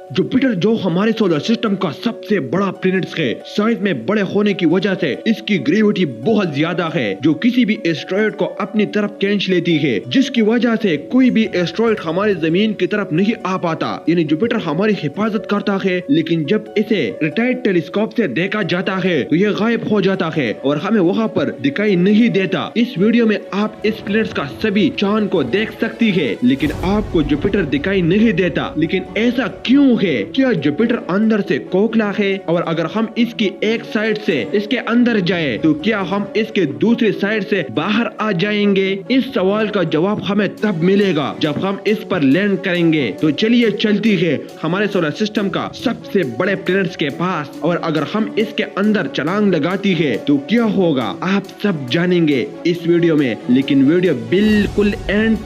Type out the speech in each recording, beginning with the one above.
Jupiter जो हमारे solar system का सबसे बड़ा प्लैनेट है, साइज में बड़े होने की वजह से इसकी ग्रेविटी बहुत ज्यादा है जो किसी भी एस्ट्रॉयड को अपनी तरफ खींच लेती है, जिसकी वजह से कोई भी एस्ट्रॉयड हमारे जमीन की तरफ नहीं आ पाता। यानी जुपिटर हमारी हिफाजत करता है, लेकिन जब इसे रिटायर्ड टेलीस्कोप से देखा जाता है तो ये गायब हो जाता है और हमें वहाँ पर दिखाई नहीं देता। इस वीडियो में आप इस प्लैनेट का सभी चांद को देख सकती है, लेकिन आपको जुपिटर दिखाई नहीं देता। लेकिन ऐसा क्यों है? क्या जुपिटर अंदर से खोखला है और अगर हम इसकी एक साइड से इसके अंदर जाए तो क्या हम इसके दूसरी साइड से बाहर आ जाएंगे? इस सवाल का जवाब हमें तब मिलेगा जब हम इस पर लैंड करेंगे। तो चलिए चलती है हमारे सोलर सिस्टम का सबसे बड़े प्लैनेट्स के पास, और अगर हम इसके अंदर छलांग लगाती है तो क्या होगा आप सब जानेंगे इस वीडियो में। लेकिन वीडियो बिल्कुल एंड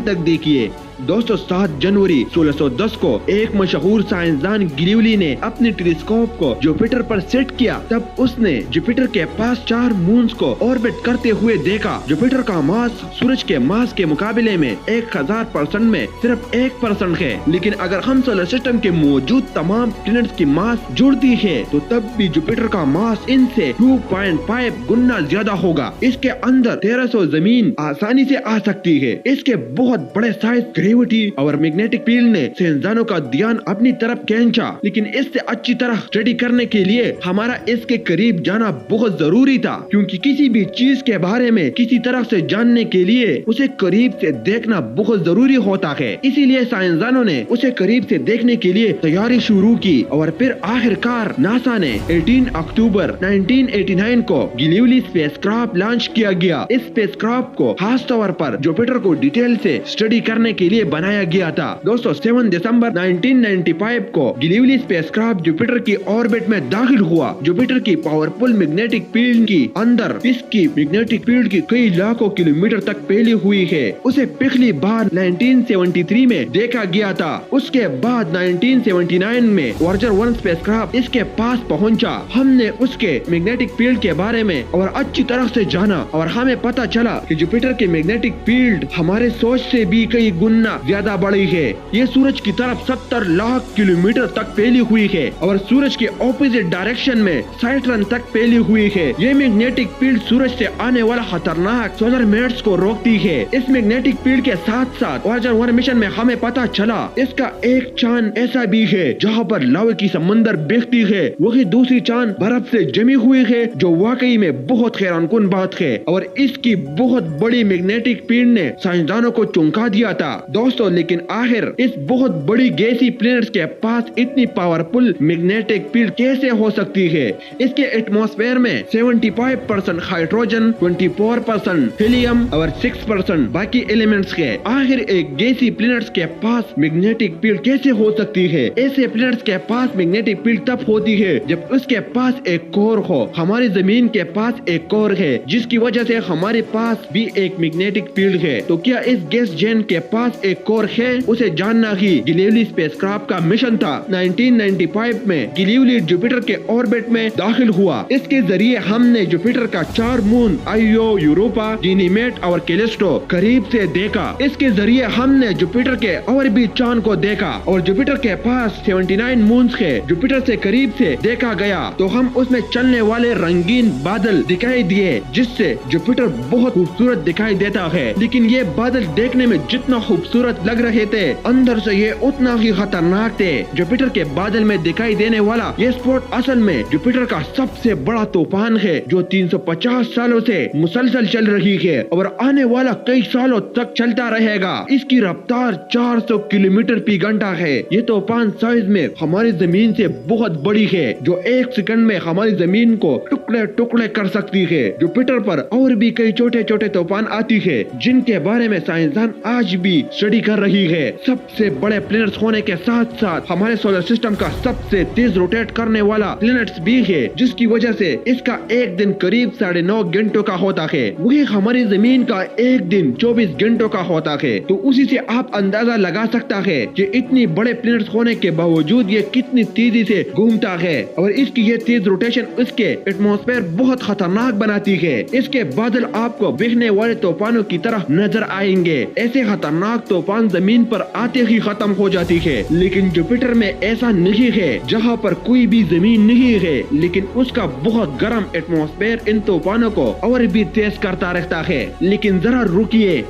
तक देखिए। दोस्तों 7 जनवरी 1610 को एक मशहूर साइंसदान गिलीवली ने अपने टेलीस्कोप को जुपिटर पर सेट किया। तब उसने जुपिटर के पास 4 मून्स को ऑर्बिट करते हुए देखा। जुपिटर का मास सूरज के मास के मुकाबले में 1000% में सिर्फ 1% है, लेकिन अगर हम सोलर सिस्टम के मौजूद तमाम प्लैनेट्स की मास जुड़ती है तो तब भी जुपिटर का मास इनसे 2.5 गुना ज्यादा होगा। इसके अंदर 1300 जमीन आसानी से आ सकती है। इसके बहुत बड़े साइज, ग्रेविटी और मैग्नेटिक फील्ड ने साइंसदानों का ध्यान अपनी तरफ खींचा, लेकिन इससे अच्छी तरह स्टडी करने के लिए हमारा इसके करीब जाना बहुत जरूरी था, क्योंकि किसी भी चीज के बारे में किसी तरह से जानने के लिए उसे करीब से देखना बहुत जरूरी होता है। इसीलिए साइंसदानों ने उसे करीब से देखने के लिए तैयारी शुरू की और फिर आखिरकार नासा ने 18 अक्टूबर 1989 को गिलीवली स्पेसक्राफ्ट लॉन्च किया गया। इस स्पेसक्राफ्ट को खास तौर पर जुपिटर को डिटेल से स्टडी करने के लिए बनाया गया था। दोस्तों 7 दिसंबर 1995 को गिलीवली स्पेसक्राफ्ट जुपिटर की ऑर्बिट में दाखिल हुआ। जुपिटर की पावरफुल मैग्नेटिक फील्ड की अंदर इसकी मैग्नेटिक फील्ड की कई लाखों किलोमीटर तक फैली हुई है। उसे पिछली बार 1973 में देखा गया था। उसके बाद 1979 में वॉयेजर 1 स्पेसक्राफ्ट इसके पास पहुंचा। हमने उसके मैग्नेटिक फील्ड के बारे में और अच्छी तरह से जाना और हमें पता चला कि जुपिटर की मैग्नेटिक फील्ड हमारे सोच से भी कई गुना ज्यादा बड़ी है। ये सूरज की तरफ 70 लाख किलोमीटर तक फैली हुई है और सूरज के ऑपोजिट डायरेक्शन में 60 रन तक फैली हुई है। ये मैग्नेटिक फील्ड सूरज से आने वाला खतरनाक सोलर मेट्स को रोकती है। इस मैग्नेटिक फील्ड के साथ साथ वॉयेजर 1 मिशन में हमें पता चला इसका एक चांद ऐसा भी है जहाँ पर लावा की समंदर बहती है, वही दूसरी चांद बर्फ से जमी हुई है, जो वाकई में बहुत हैरानकुन बात है। और इसकी बहुत बड़ी मैग्नेटिक फील्ड ने साइंसदानों को चौंका दिया था। दोस्तों लेकिन आखिर इस बहुत बड़ी गैसी प्लैनेट्स के पास इतनी पावरफुल मैग्नेटिक फील्ड कैसे हो सकती है? इसके एटमॉस्फेयर में 75% हाइड्रोजन, 24% हीलियम और 6% बाकी एलिमेंट्स है। आखिर एक गैसी प्लैनेट्स के पास मैग्नेटिक फील्ड कैसे हो सकती है? ऐसे प्लैनेट्स के पास मैग्नेटिक फील्ड तब होती है जब उसके पास एक कोर हो। हमारी जमीन के पास एक कोर है, जिसकी वजह से हमारे पास भी एक मैग्नेटिक फील्ड है। तो क्या इस गैस जेन के पास एक कोर है? उसे जानना ही गिलीवली स्पेसक्राफ्ट का मिशन था। 1995 में गिलीवली जुपिटर के ऑर्बिट में दाखिल हुआ। इसके जरिए हमने जुपिटर का 4 मून आइयो, यूरोपा, गैनीमेड और कैलिस्टो करीब से देखा। इसके जरिए हमने जुपिटर के और भी चांद को देखा और जुपिटर के पास 79 मून्स है। जुपिटर से करीब से देखा गया तो हम उसमें चलने वाले रंगीन बादल दिखाई दिए, जिससे जुपिटर बहुत खूबसूरत दिखाई देता है। लेकिन ये बादल देखने में जितना खूबसूरत लग रहे थे, अंदर से ये उतना ही खतरनाक थे। जुपिटर के बादल में दिखाई देने वाला ये स्पॉट असल में जुपिटर का सबसे बड़ा तूफान है, जो 350 सालों से मुसलसल चल रही है और आने वाला कई सालों तक चलता रहेगा। इसकी रफ्तार 400 किलोमीटर फी घंटा है। ये तूफान साइज में हमारी जमीन से बहुत बड़ी है, जो 1 सेकंड में हमारी जमीन को टुकड़े टुकड़े कर सकती है। जुपिटर पर और भी कई छोटे छोटे तूफान आती है, जिनके बारे में साइंसदान आज भी स्टडी कर रही है। सबसे बड़े प्लैनेट्स होने के साथ साथ हमारे सोलर सिस्टम का सबसे तेज रोटेट करने वाला प्लैनेट्स भी है, जिसकी वजह से इसका एक दिन करीब 9.5 घंटों का होता है। वही हमारी जमीन का एक दिन 24 घंटों का होता है। तो उसी से आप अंदाजा लगा सकता है कि इतनी बड़े प्लैनेट्स होने के बावजूद ये कितनी तेजी से घूमता है और इसकी ये तेज रोटेशन इसके एटमॉस्फेयर बहुत खतरनाक बनाती है। इसके बादल आपको बहने वाले तूफानों की तरह नजर आएंगे। ऐसे खतरनाक तूफान जमीन पर आते ही खत्म हो जाती है, लेकिन जुपिटर में ऐसा नहीं है, जहाँ पर कोई भी जमीन नहीं है, लेकिन उसका बहुत गर्म एटमॉस्फेयर इन तूफानों को और भी तेज करता रहता है। लेकिन जरा रुकिए,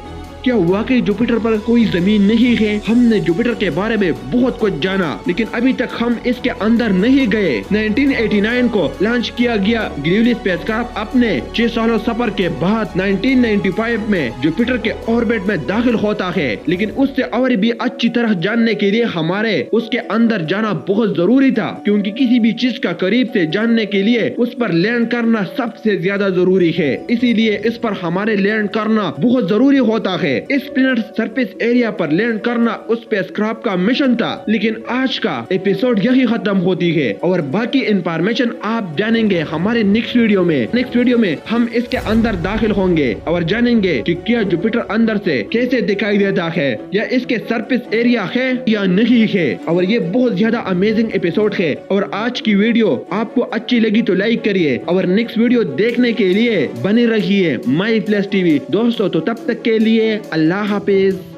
क्या वाकई जुपिटर पर कोई जमीन नहीं है? हमने जुपिटर के बारे में बहुत कुछ जाना, लेकिन अभी तक हम इसके अंदर नहीं गए। 1989 को लॉन्च किया गया ग्रीवली स्पेसक्राफ्ट अपने 6 सालों सफर के बाद 1995 में जुपिटर के ऑर्बिट में दाखिल होता है, लेकिन उससे और भी अच्छी तरह जानने के लिए हमारे उसके अंदर जाना बहुत जरूरी था, क्योंकि किसी भी चीज का करीब से जानने के लिए उस पर लैंड करना सबसे ज्यादा जरूरी है। इसीलिए इस पर हमारे लैंड करना बहुत जरूरी होता है। इस प्लैनेट सरफेस एरिया पर लैंड करना उस स्पेसक्राफ्ट का मिशन था, लेकिन आज का एपिसोड यही खत्म होती है और बाकी इंफॉर्मेशन आप जानेंगे हमारे नेक्स्ट वीडियो में। नेक्स्ट वीडियो में हम इसके अंदर दाखिल होंगे और जानेंगे कि क्या जुपिटर अंदर से कैसे दिखाई देता है, या इसके सरफेस एरिया है या नहीं है। और ये बहुत ज्यादा अमेजिंग एपिसोड है। और आज की वीडियो आपको अच्छी लगी तो लाइक करिए और नेक्स्ट वीडियो देखने के लिए बने रहिए माई प्लस टीवी। दोस्तों तो तब तक के लिए अल्लाह हाफिज।